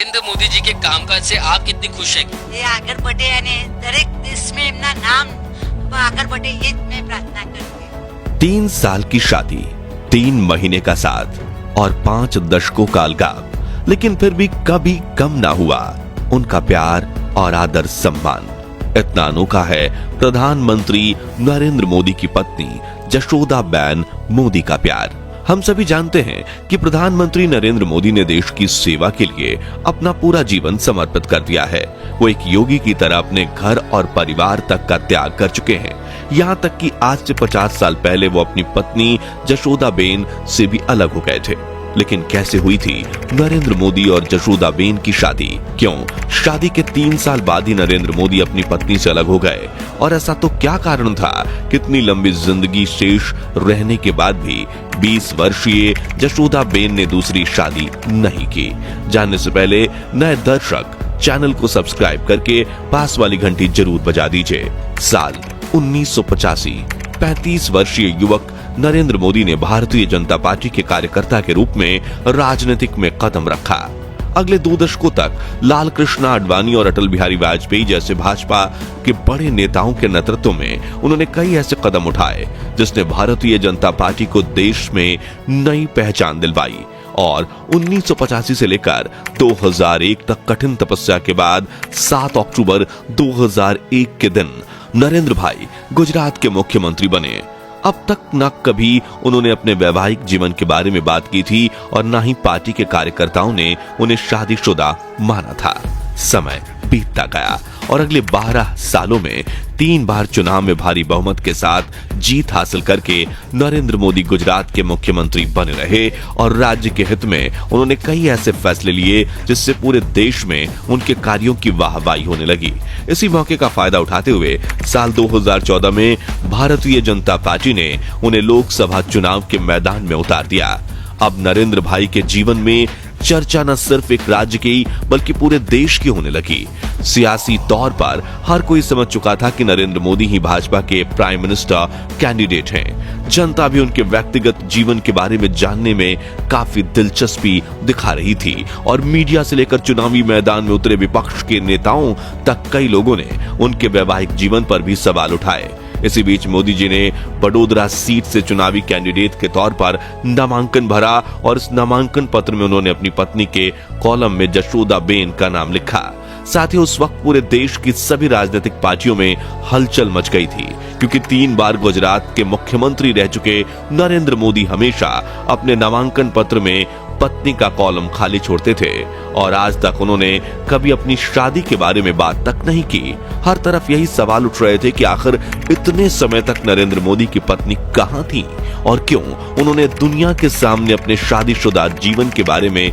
નરેન્દ્ર મોદીજી के कामकाज से आप कितनी खुश हैं? એ આગળ बढ़े અને દરેક देश में એમના નામ આગળ बढ़े ये मैं प्रार्थना करती हूँ। 3 साल की शादी, 3 महीने का साथ और 5 दशकों का अलगाव, लेकिन फिर भी कभी कम ना हुआ उनका प्यार और आदर सम्मान। इतना अनोखा है प्रधानमंत्री नरेंद्र मोदी की पत्नी जशोदाबेन मोदी का प्यार। हम सभी जानते हैं कि प्रधानमंत्री नरेंद्र मोदी ने देश की सेवा के लिए अपना पूरा जीवन समर्पित कर दिया है। वो एक योगी की तरह अपने घर और परिवार तक का त्याग कर चुके हैं। यहाँ तक कि आज से 50 साल पहले वो अपनी पत्नी जशोदाबेन से भी अलग हो गए थे। लेकिन कैसे हुई थी नरेंद्र मोदी और जशोदाबेन की शादी? क्यों शादी के 3 साल बाद ही नरेंद्र मोदी अपनी पत्नी से अलग हो गए? और ऐसा तो क्या कारण था? कितनी लंबी जिंदगी शेष रहने के बाद भी 20 वर्षीय जशोदाबेन ने दूसरी शादी नहीं की? जानने से पहले नए दर्शक चैनल को सब्सक्राइब करके पास वाली घंटी जरूर बजा दीजिए। साल 1985, 35 वर्षीय युवक नरेंद्र मोदी ने भारतीय जनता पार्टी के कार्यकर्ता के रूप में राजनीतिक में कदम रखा। अगले 2 दशकों तक लाल कृष्ण आडवाणी और अटल बिहारी वाजपेयी जैसे भाजपा के बड़े नेताओं के नेतृत्व में उन्होंने कई ऐसे कदम उठाए जिसने भारतीय जनता पार्टी को देश में नई पहचान दिलवाई। और 1985 से लेकर 2001 तक कठिन तपस्या के बाद 7 अक्टूबर 2001 के दिन नरेंद्र भाई गुजरात के मुख्यमंत्री बने। अब तक न कभी उन्होंने अपने वैवाहिक जीवन के बारे में बात की थी और न ही पार्टी के कार्यकर्ताओं ने उन्हें शादीशुदा माना था। समय बीतता गया और अगले 12 सालों में 3 बार चुनाव में भारी बहुमत के साथ जीत हासिल करके नरेंद्र मोदी गुजरात के मुख्यमंत्री बने रहे और राज्य के हित में उन्होंने कई ऐसे फैसले लिए जिससे पूरे देश में उनके कार्यों की वाहवाही होने लगी। इसी मौके का फायदा उठाते हुए साल 2014 में भारतीय जनता पार्टी ने उन्हें लोकसभा चुनाव के मैदान में उतार दिया। अब नरेंद्र भाई के जीवन में चर्चा न सिर्फ एक राज्य की बल्कि पूरे देश की होने लगी। सियासी तौर पर हर कोई समझ चुका था कि नरेंद्र मोदी ही भाजपा के प्राइम मिनिस्टर कैंडिडेट हैं। जनता भी उनके व्यक्तिगत जीवन के बारे में जानने में काफी दिलचस्पी दिखा रही थी और मीडिया से लेकर चुनावी मैदान में उतरे विपक्ष के नेताओं तक कई लोगों ने उनके वैवाहिक जीवन पर भी सवाल उठाए। इसी बीच मोदी जी ने बड़ोदरा सीट से चुनावी कैंडिडेट के तौर पर नामांकन भरा और इस नामांकन पत्र में उन्होंने अपनी पत्नी के कॉलम में जशोदाबेन का नाम लिखा। साथ ही उस वक्त पूरे देश की सभी राजनीतिक पार्टियों में हलचल मच गई थी क्योंकि 3 बार गुजरात के मुख्यमंत्री रह चुके नरेंद्र मोदी हमेशा अपने नामांकन पत्र में पत्नी का कॉलम खाली छोड़ते थे और आज तक उन्होंने कभी अपनी शादी के बारे में बात तक नहीं की। हर तरफ यही सवाल उठ रहे थे कि आखिर इतने समय तक नरेंद्र मोदी की पत्नी कहां थी और क्यों उन्होंने दुनिया के सामने अपने शादीशुदा जीवन के बारे में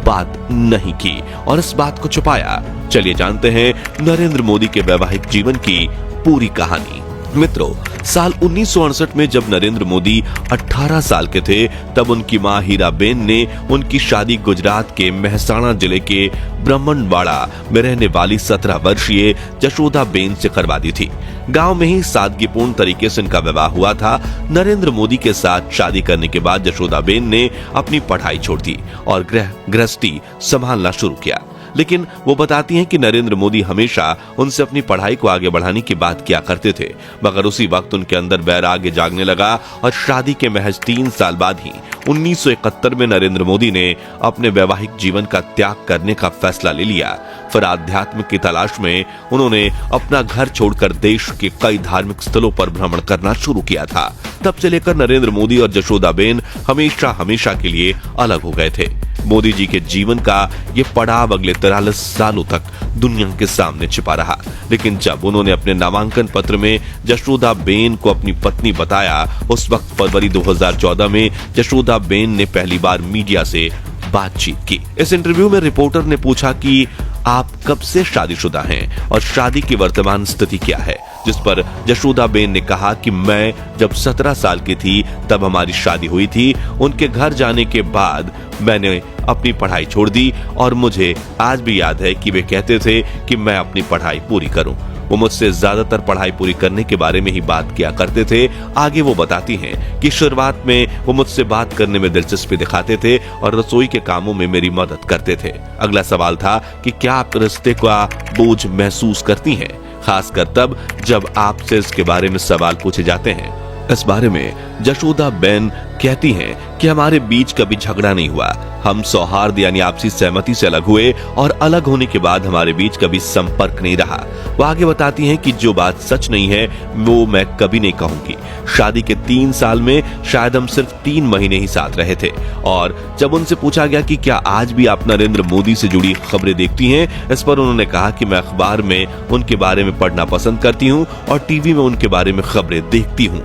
बात नहीं की और इस बात को छुपाया। चलिए जानते हैं नरेंद्र मोदी के वैवाहिक जीवन की पूरी कहानी। मित्रों, साल 1968 में जब नरेंद्र मोदी 18 साल के थे तब उनकी मां हीराबेन ने उनकी शादी गुजरात के मेहसाणा जिले के ब्राह्मणबाड़ा में रहने वाली 17 वर्षीय जशोदाबेन से करवा दी थी। गांव में ही सादगीपूर्ण तरीके से इनका विवाह हुआ था। नरेंद्र मोदी के साथ शादी करने के बाद जशोदाबेन ने अपनी पढ़ाई छोड़ दी और गृहस्थी संभालना शुरू किया। लेकिन वो बताती हैं कि नरेंद्र मोदी हमेशा उनसे अपनी पढ़ाई को आगे बढ़ाने की बात किया करते थे, मगर उसी वक्त उनके अंदर वैराग्य जागने लगा और शादी के महज 3 साल बाद ही 1971 में नरेंद्र मोदी ने अपने वैवाहिक जीवन का त्याग करने का फैसला ले लिया। फिर आध्यात्म की तलाश में उन्होंने अपना घर छोड़कर देश के कई धार्मिक स्थलों पर भ्रमण करना शुरू किया था। तब से लेकर नरेंद्र मोदी और जशोदाबेन हमेशा के लिए अलग हो गए थे। मोदी जी के जीवन का ये पड़ाव अगले 43 सालों तक दुनिया के सामने छिपा रहा। लेकिन जब उन्होंने अपने नामांकन पत्र में जशोदाबेन को अपनी पत्नी बताया, उस वक्त फरवरी 2014 में जशोदाबेन ने पहली बार मीडिया से बातचीत की। इस इंटरव्यू में रिपोर्टर ने पूछा कि आप कब से शादीशुदा हैं और शादी की वर्तमान स्थिति क्या है, जिस पर जशोदाबेन ने कहा कि मैं जब 17 साल की थी तब हमारी शादी हुई थी। उनके घर जाने के बाद मैंने अपनी पढ़ाई छोड़ दी और मुझे आज भी याद है कि वे कहते थे कि मैं अपनी पढ़ाई पूरी करूं। वो मुझसे ज्यादातर पढ़ाई पूरी करने के बारे में ही बात किया करते थे। आगे वो बताती हैं कि शुरुआत में वो मुझसे बात करने में दिलचस्पी दिखाते थे और रसोई के कामों में मेरी मदद करते थे। अगला सवाल था कि क्या आप रिश्ते का बोझ महसूस करती हैं, खासकर तब जब आपसे इसके बारे में सवाल पूछे जाते हैं। इस बारे में जशोदा बेन कहती हैं कि हमारे बीच कभी झगड़ा नहीं हुआ। हम सौहार्द यानी आपसी सहमति से अलग हुए और अलग होने के बाद हमारे बीच कभी संपर्क नहीं रहा। वो आगे बताती हैं कि जो बात सच नहीं है वो मैं कभी नहीं कहूंगी। शादी के 3 साल में शायद हम सिर्फ 3 महीने ही साथ रहे थे। और जब उनसे पूछा गया कि क्या आज भी आप नरेंद्र मोदी से जुड़ी खबरें देखती हैं, इस पर उन्होंने कहा कि मैं अखबार में उनके बारे में पढ़ना पसंद करती हूँ और टीवी में उनके बारे में खबरें देखती हूँ।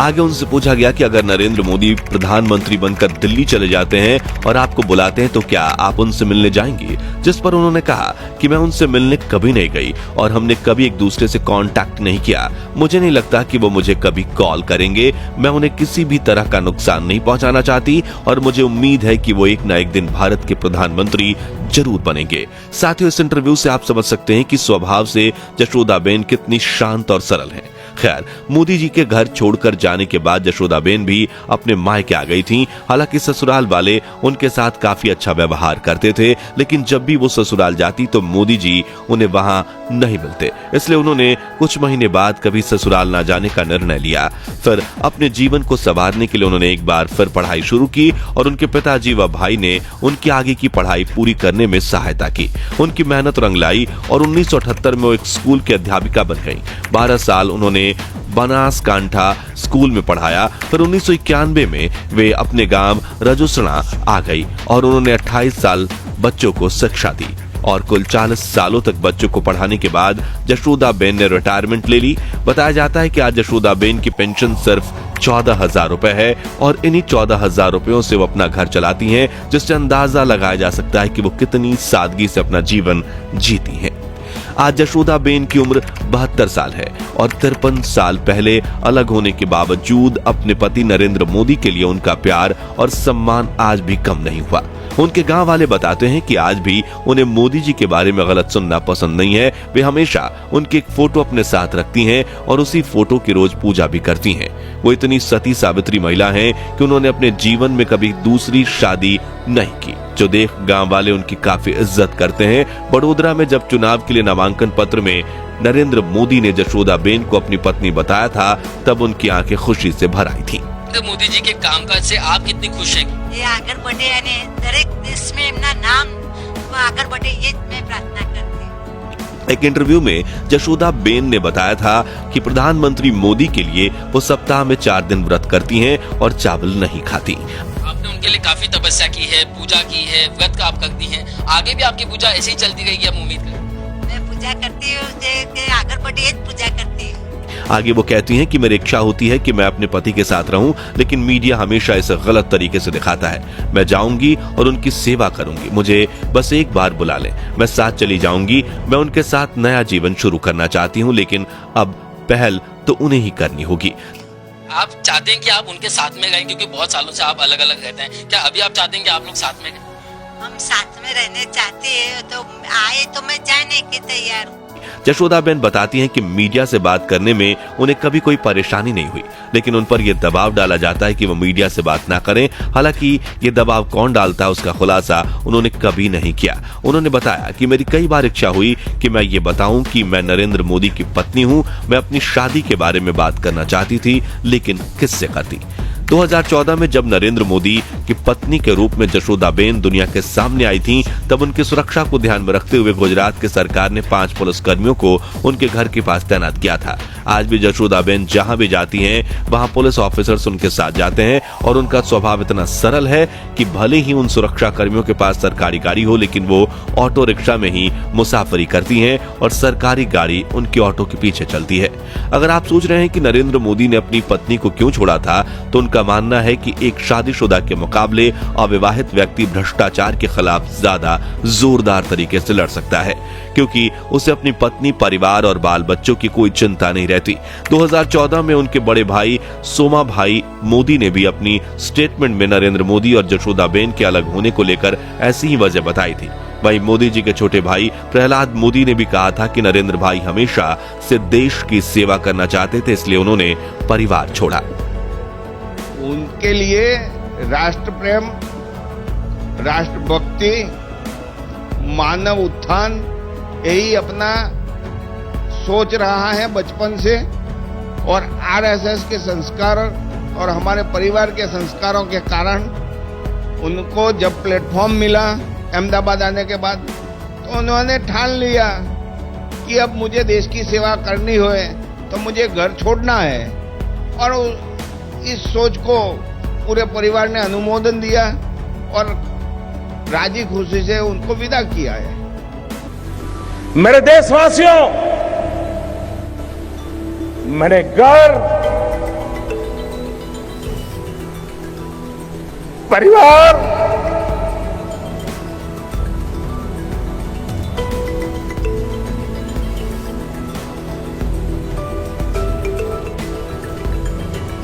आगे उनसे पूछा गया कि अगर नरेंद्र मोदी प्रधानमंत्री बनकर दिल्ली चले जाते हैं और आपको बुलाते हैं तो क्या आप उनसे मिलने जाएंगी, जिस पर उन्होंने कहा कि मैं उनसे मिलने कभी नहीं गई और हमने कभी एक दूसरे से कांटेक्ट नहीं किया। मुझे नहीं लगता कि वो मुझे कभी कॉल करेंगे। मैं उन्हें किसी भी तरह का नुकसान नहीं पहुंचाना चाहती और मुझे उम्मीद है कि वो एक न एक दिन भारत के प्रधानमंत्री जरूर बनेंगे। साथियों, इस इंटरव्यू से आप समझ सकते हैं कि स्वभाव से जशोदाबेन कितनी शांत और सरल हैं। खैर, मोदी जी के घर छोड़कर जाने के बाद जशोदाबेन भी अपने मायके आ गई थीं। हालांकि ससुराल वाले उनके साथ काफी अच्छा व्यवहार करते थे, लेकिन जब भी वो ससुराल जाती तो मोदी जी उन्हें वहां नहीं मिलते। इसलिए उन्होंने कुछ महीने बाद कभी ससुराल ना जाने का निर्णय लिया। फिर अपने जीवन को संवारने के लिए उन्होंने एक बार फिर पढ़ाई शुरू की और उनके पिताजी व भाई ने उनकी आगे की पढ़ाई पूरी करने में सहायता की। उनकी मेहनत रंग लाई और 1978 में वो एक स्कूल की अध्यापिका बन गई। 12 साल उन्होंने बनासकांठा स्कूल में पढ़ाया। फिर 1991 में वे अपने गांव रजुसणा आ गई और उन्होंने 28 साल बच्चों को शिक्षा दी और कुल 40 सालों तक बच्चों को पढ़ाने के बाद जशोदाबेन ने रिटायरमेंट ले ली। बताया जाता है कि आज जशोदाबेन की पेंशन सिर्फ 14,000 रुपए है और इन्हीं 14,000 रुपयों से वो अपना घर चलाती हैं, जिससे अंदाजा लगाया जा सकता है कि वो कितनी सादगी से अपना जीवन जीती हैं। आज जशोदाबेन की उम्र 72 साल है और 53 साल पहले अलग होने के बावजूद अपने पति नरेंद्र मोदी के लिए उनका प्यार और सम्मान आज भी कम नहीं हुआ। उनके गांव वाले बताते हैं कि आज भी उन्हें मोदी जी के बारे में गलत सुनना पसंद नहीं है। वे हमेशा उनकी एक फोटो अपने साथ रखती हैं और उसी फोटो की रोज पूजा भी करती हैं। वो इतनी सती सावित्री महिला हैं कि उन्होंने अपने जीवन में कभी दूसरी शादी नहीं की, जो देख गांव वाले उनकी काफी इज्जत करते हैं। बड़ोदरा में जब चुनाव के लिए नामांकन पत्र में नरेंद्र मोदी ने जशोदाबेन को अपनी पत्नी बताया था, तब उनकी आंखें खुशी से भर आई थी। मोदी जी के कामकाज से आप कितनी खुश हैं? એ આગળ बढ़े અને દરેક देश में એમના नाम આગળ बढ़े ये मैं प्रार्थना करती हूँ। एक इंटरव्यू में जशोदाबेन ने बताया था कि प्रधानमंत्री मोदी के लिए वो सप्ताह में 4 दिन व्रत करती हैं और चावल नहीं खाती। आपने उनके लिए काफी तपस्या की है, पूजा की है, व्रत का आप करती हैं। आगे भी आपकी पूजा ऐसे ही चलती रहेगी, हम उम्मीद करें। मैं पूजा करती हूँ कि आगे बढ़े ये पूजा करती हूँ। आगे वो कहती हैं कि मेरी इच्छा होती है कि मैं अपने पति के साथ रहूं, लेकिन मीडिया हमेशा इसे गलत तरीके से दिखाता है। मैं जाऊंगी और उनकी सेवा करूंगी, मुझे बस एक बार बुला लें, मैं साथ चली जाऊंगी। मैं उनके साथ नया जीवन शुरू करना चाहती हूं, लेकिन अब पहल तो उन्हें ही करनी होगी। आप चाहते हैं कि आप उनके साथ में रहें, क्योंकि बहुत सालों से आप अलग अलग रहते हैं। क्या अभी आप चाहते हैं कि आप लोग साथ में रहें? हम साथ में रहने चाहते हैं, तो आए तो मैं जाने के तैयार हूँ। जशोदाबेन बताती हैं कि मीडिया से बात करने में उन्हें कभी कोई परेशानी नहीं हुई, लेकिन उन पर यह दबाव डाला जाता है कि वो मीडिया से बात ना करें। हालांकि ये दबाव कौन डालता है उसका खुलासा उन्होंने कभी नहीं किया। उन्होंने बताया कि मेरी कई बार इच्छा हुई कि मैं ये बताऊं कि मैं नरेंद्र मोदी की पत्नी हूं। मैं अपनी शादी के बारे में बात करना चाहती थी, लेकिन किससे करती। 2014 में जब नरेंद्र मोदी की पत्नी के रूप में जशोदाबेन दुनिया के सामने आई थीं, तब उनकी सुरक्षा को ध्यान में रखते हुए गुजरात की सरकार ने 5 पुलिसकर्मियों को उनके घर के पास तैनात किया था। आज भी जशोदाबेन जहां भी जाती हैं, वहां पुलिस ऑफिसर्स उनके साथ जाते हैं और उनका स्वभाव इतना सरल है कि भले ही उन सुरक्षा कर्मियों के पास सरकारी गाड़ी हो, लेकिन वो ऑटो रिक्शा में ही मुसाफरी करती हैं और सरकारी गाड़ी उनके ऑटो के पीछे चलती है। अगर आप सोच रहे हैं कि नरेंद्र मोदी ने अपनी पत्नी को क्यों छोड़ा था, तो उनका उनका मानना है कि एक शादीशुदा के मुकाबले अविवाहित व्यक्ति भ्रष्टाचार के खिलाफ ज्यादा जोरदार तरीके से लड़ सकता है, क्योंकि उसे अपनी पत्नी, परिवार और बाल बच्चों की कोई चिंता नहीं रहती। 2014 में उनके बड़े भाई सोमा भाई मोदी ने भी अपनी स्टेटमेंट में नरेंद्र मोदी और जशोदाबेन के अलग होने को लेकर ऐसी ही वजह बताई थी। वहीं मोदी जी के छोटे भाई प्रहलाद मोदी ने भी कहा था कि नरेंद्र भाई हमेशा से देश की सेवा करना चाहते थे, इसलिए उन्होंने परिवार छोड़ा। उनके लिए राष्ट्र प्रेम, राष्ट्रभक्ति, मानव उत्थान यही अपना सोच रहा है बचपन से, और आरएसएस के संस्कार और हमारे परिवार के संस्कारों के कारण उनको जब प्लेटफॉर्म मिला अहमदाबाद आने के बाद, तो उन्होंने ठान लिया कि अब मुझे देश की सेवा करनी हो तो मुझे घर छोड़ना है, और इस सोच को पूरे परिवार ने अनुमोदन दिया और राजी खुशी से उनको विदा किया है। मेरे देशवासियों, मैंने घर, परिवार,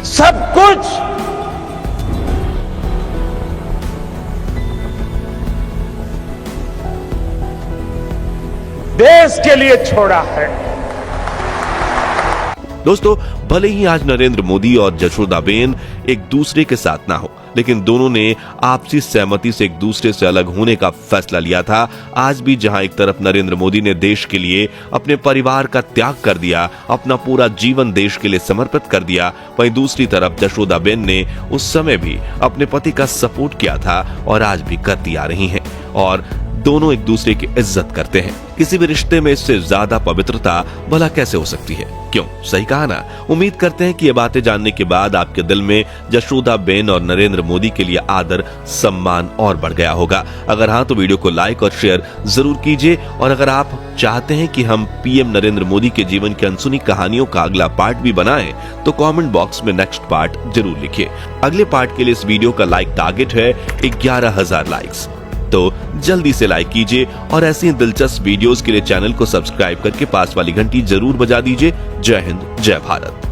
सब कुछ देश के लिए छोड़ा है। दोस्तों, भले ही आज नरेंद्र मोदी और जशोदाबेन एक दूसरे के साथ ना हो, लेकिन दोनों ने आपसी सहमति से एक दूसरे से अलग होने का फैसला लिया था। आज भी जहां एक तरफ नरेंद्र मोदी ने देश के लिए अपने परिवार का त्याग कर दिया, अपना पूरा जीवन देश के लिए समर्पित कर दिया, वहीं दूसरी तरफ जशोदाबेन ने उस समय भी अपने पति का सपोर्ट किया था और आज भी करती आ रही हैं, और दोनों एक दूसरे की इज्जत करते हैं। किसी भी रिश्ते में इससे ज्यादा पवित्रता भला कैसे हो सकती है? क्यों, सही कहा ना? उम्मीद करते हैं कि ये बातें जानने के बाद आपके दिल में जशोदाबेन और नरेंद्र मोदी के लिए आदर, सम्मान और बढ़ गया होगा। अगर हाँ, तो वीडियो को लाइक और शेयर जरूर कीजिए, और अगर आप चाहते हैं कि हम पीएम नरेंद्र मोदी के जीवन की अनसुनी कहानियों का अगला पार्ट भी बनाएं, तो कमेंट बॉक्स में नेक्स्ट पार्ट जरूर लिखिए। अगले पार्ट के लिए इस वीडियो का लाइक टारगेट है 11,000 लाइक्स, तो जल्दी से लाइक कीजिए, और ऐसी दिलचस्प वीडियोस के लिए चैनल को सब्सक्राइब करके पास वाली घंटी जरूर बजा दीजिए। जय हिंद, जय भारत।